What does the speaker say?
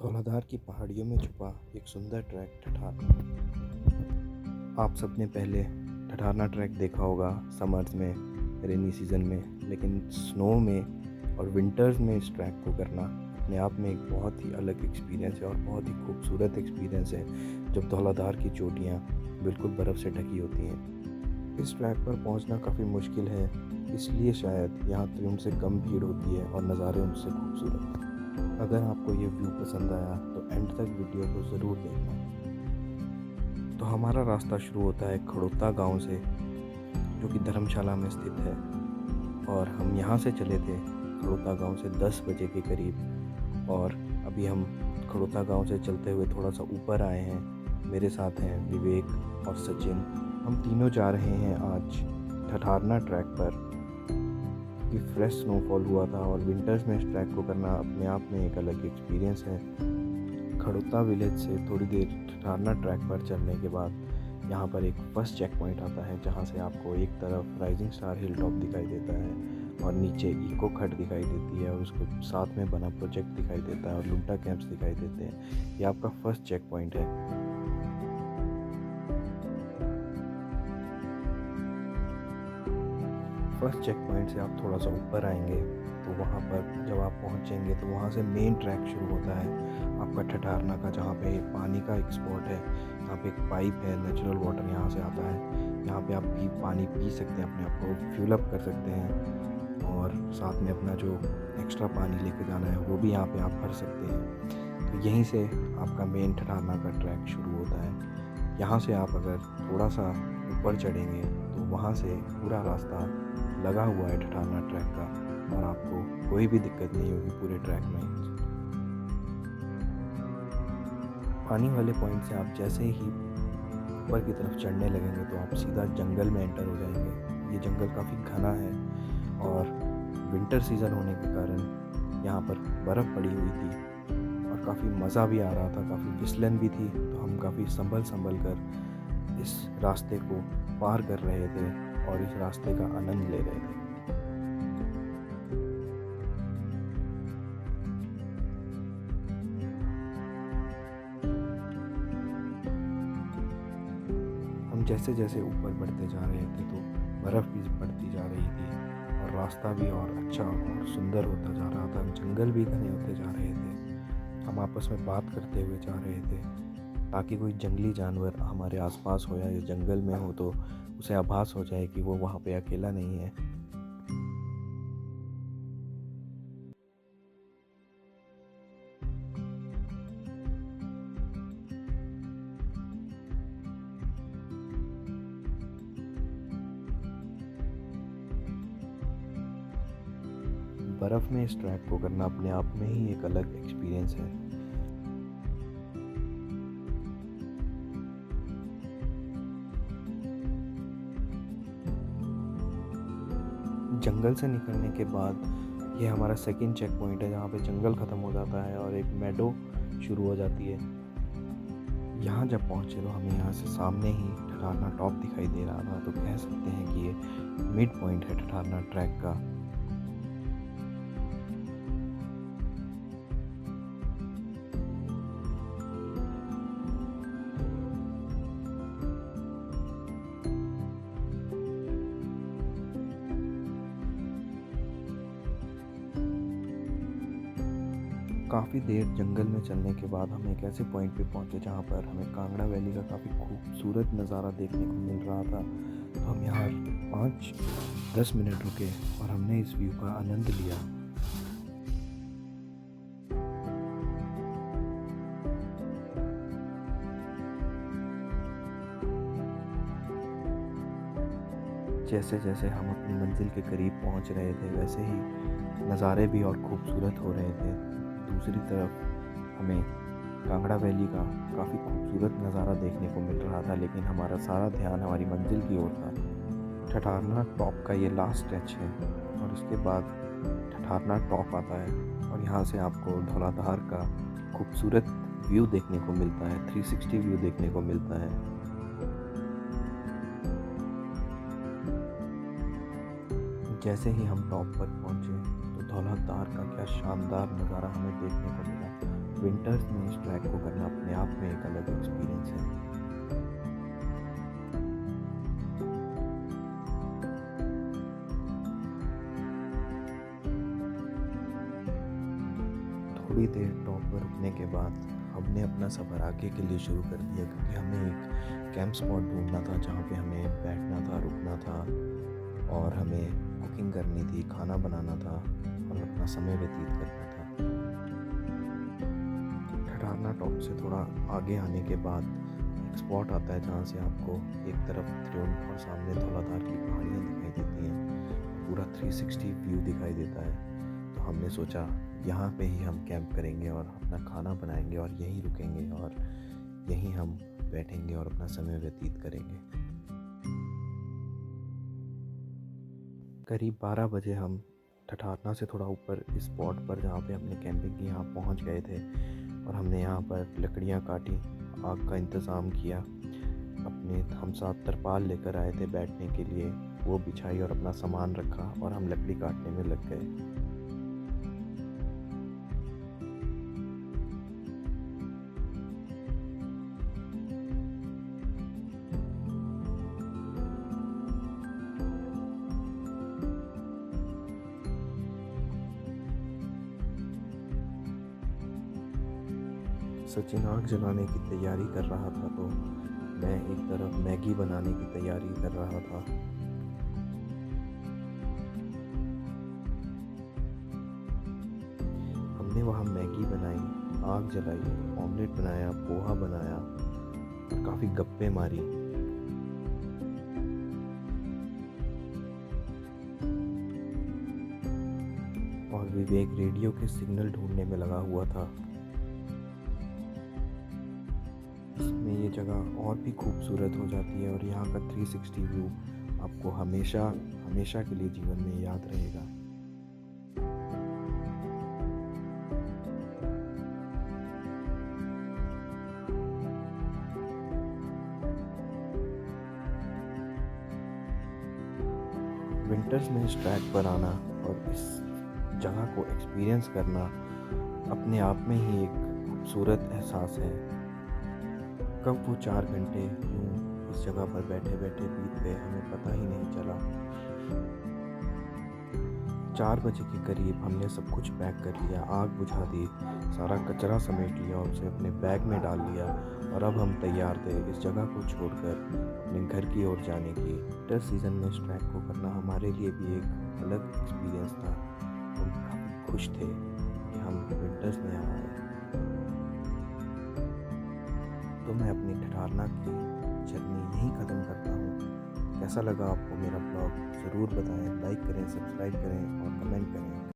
धौलाधार की पहाड़ियों में छुपा एक सुंदर ट्रैक ठठारना। आप सबने पहले ठठारना ट्रैक देखा होगा समर्स में, रेनी सीज़न में, लेकिन स्नो में और विंटर्स में इस ट्रैक को करना अपने आप में एक बहुत ही अलग एक्सपीरियंस है और बहुत ही खूबसूरत एक्सपीरियंस है जब धौलाधार की चोटियाँ बिल्कुल बर्फ़ से ढकी होती हैं। इस ट्रैक पर पहुंचना काफ़ी मुश्किल है, इसलिए शायद यहाँ ट्रिम से कम भीड़ होती है और नज़ारे उनसे खूबसूरत। अगर आपको ये व्यू पसंद आया तो एंड तक वीडियो को ज़रूर देखना। तो हमारा रास्ता शुरू होता है खड़ोता गांव से, जो कि धर्मशाला में स्थित है, और हम यहाँ से चले थे खड़ोता गांव से 10 बजे के करीब। और अभी हम खड़ोता गांव से चलते हुए थोड़ा सा ऊपर आए हैं। मेरे साथ हैं विवेक और सचिन। हम तीनों जा रहे हैं आज ठठारना ट्रैक पर, कि फ्रेश स्नोफॉल हुआ था और विंटर्स में इस ट्रैक को करना अपने आप में एक अलग एक्सपीरियंस है। खड़ोता विलेज से थोड़ी देर ठठारना ट्रैक पर चलने के बाद यहाँ पर एक फर्स्ट चेक पॉइंट आता है, जहाँ से आपको एक तरफ राइजिंग स्टार हिल टॉप दिखाई देता है और नीचे इको खट दिखाई देती है और उसके साथ में बना प्रोजेक्ट दिखाई देता है और लुंटा कैंप्स दिखाई देते हैं। ये आपका फर्स्ट चेक पॉइंट है। फर्स्ट चेक पॉइंट से आप थोड़ा सा ऊपर आएंगे तो वहाँ पर जब आप पहुँचेंगे तो वहाँ से मेन ट्रैक शुरू होता है आपका ठठारना का, जहाँ पे पानी का एक स्पॉट है। यहाँ पे एक पाइप है, नेचुरल वाटर यहाँ से आता है। यहाँ पे आप भी पानी पी सकते हैं, अपने आप को फ्यूल अप कर सकते हैं और साथ में अपना जो एक्स्ट्रा पानी लेके जाना है वो भी यहाँ पे आप भर सकते हैं। तो यहीं से आपका मेन ठठारना का ट्रैक शुरू होता है। यहाँ से आप अगर थोड़ा सा ऊपर चढ़ेंगे तो वहाँ से पूरा रास्ता लगा हुआ है ठठारना ट्रैक का और आपको कोई भी दिक्कत नहीं होगी पूरे ट्रैक में। पानी वाले पॉइंट से आप जैसे ही ऊपर की तरफ चढ़ने लगेंगे तो आप सीधा जंगल में एंटर हो जाएंगे। ये जंगल काफ़ी घना है और विंटर सीज़न होने के कारण यहाँ पर बर्फ़ पड़ी हुई थी और काफ़ी मज़ा भी आ रहा था, काफ़ी फिसलन भी थी। तो हम काफ़ी संभल कर इस रास्ते को पार कर रहे थे और इस रास्ते का आनंद ले रहे थे। हम जैसे जैसे ऊपर बढ़ते जा रहे थे तो बर्फ़ भी बढ़ती जा रही थी और रास्ता भी और अच्छा और सुंदर होता जा रहा था। जंगल भी घने होते जा रहे थे। हम आपस में बात करते हुए जा रहे थे ताकि कोई जंगली जानवर हमारे आसपास हो या जंगल में हो तो उसे आभास हो जाए कि वो वहाँ पे अकेला नहीं है। बर्फ़ में इस ट्रैक को करना अपने आप में ही एक अलग एक्सपीरियंस है। जंगल से निकलने के बाद ये हमारा सेकंड चेक पॉइंट है, जहाँ पे जंगल ख़त्म हो जाता है और एक मेडो शुरू हो जाती है। यहाँ जब पहुँचे तो हमें यहाँ से सामने ही ठठारना टॉप दिखाई दे रहा था, तो कह सकते हैं कि ये मिड पॉइंट है ठठारना ट्रैक का। काफ़ी देर जंगल में चलने के बाद हम एक ऐसे पॉइंट पे पहुंचे जहां पर हमें कांगड़ा वैली का काफ़ी खूबसूरत नज़ारा देखने को मिल रहा था। तो हम यहाँ 5-10 मिनट रुके और हमने इस व्यू का आनंद लिया। जैसे जैसे हम अपनी मंजिल के करीब पहुंच रहे थे वैसे ही नज़ारे भी और खूबसूरत हो रहे थे। दूसरी तरफ हमें कांगड़ा वैली का काफ़ी खूबसूरत नज़ारा देखने को मिल रहा था, लेकिन हमारा सारा ध्यान हमारी मंजिल की ओर था। ठठारना टॉप का ये लास्ट स्टेच है और उसके बाद ठठारना टॉप आता है और यहाँ से आपको धौलाधार का खूबसूरत व्यू देखने को मिलता है, 360 व्यू देखने को मिलता है। जैसे ही हम टॉप पर पहुँचे तो धौलाधार का क्या शानदार नज़ारा हमें देखने को मिला। विंटर्स में इस ट्रैक को करना अपने आप में एक अलग एक्सपीरियंस है। थोड़ी देर टॉप पर रुकने के बाद हमने अपना सफ़र आगे के लिए शुरू कर दिया, क्योंकि हमें एक कैंप स्पॉट ढूंढना था जहाँ पे हमें बैठना था, रुकना था और हमें कुकिंग करनी थी, खाना बनाना था और अपना समय व्यतीत करना था। ठठारना टॉप से थोड़ा आगे आने के बाद एक स्पॉट आता है जहाँ से आपको एक तरफ त्रिउंड और सामने धौलाधार की पहाड़ियाँ दिखाई देती हैं, पूरा 360 व्यू दिखाई देता है। तो हमने सोचा यहाँ पे ही हम कैंप करेंगे और अपना खाना बनाएंगे और यहीं रुकेंगे और यहीं हम बैठेंगे और अपना समय व्यतीत करेंगे। करीब 12 बजे हम ठठारना से थोड़ा ऊपर इस स्पॉट पर जहाँ पे हमने कैंपिंग की यहाँ पहुँच गए थे और हमने यहाँ पर लकड़ियाँ काटी, आग का इंतज़ाम किया, अपने हम साथ तरपाल लेकर आए थे बैठने के लिए, वो बिछाई और अपना सामान रखा और हम लकड़ी काटने में लग गए। सचिन आग जलाने की तैयारी कर रहा था तो मैं एक तरफ मैगी बनाने की तैयारी कर रहा था। हमने वहाँ मैगी बनाई, आग जलाई, ऑमलेट बनाया, पोहा बनाया और काफ़ी गप्पे मारी। और विवेक रेडियो के सिग्नल ढूंढने में लगा हुआ था। इसमें ये जगह और भी खूबसूरत हो जाती है और यहाँ का 360 व्यू आपको हमेशा हमेशा के लिए जीवन में याद रहेगा। विंटर्स में इस ट्रैक पर आना और इस जगह को एक्सपीरियंस करना अपने आप में ही एक खूबसूरत एहसास है। कब वो 4 घंटे यूँ इस जगह पर बैठे बैठे बीत गए हमें पता ही नहीं चला। 4 बजे के करीब हमने सब कुछ पैक कर लिया, आग बुझा दी, सारा कचरा समेट लिया और उसे अपने बैग में डाल लिया और अब हम तैयार थे इस जगह को छोड़कर अपने घर की ओर जाने की। विंटर सीज़न में इस ट्रैक को करना हमारे लिए भी एक अलग एक्सपीरियंस था। हम काफ़ी खुश थे कि हम विंटर्स में यहाँ आए। तो मैं अपनी ठठारना की जर्नी यहीं ख़त्म करता हूँ। कैसा लगा आपको मेरा ब्लॉग ज़रूर बताएं, लाइक करें, सब्सक्राइब करें और कमेंट करें।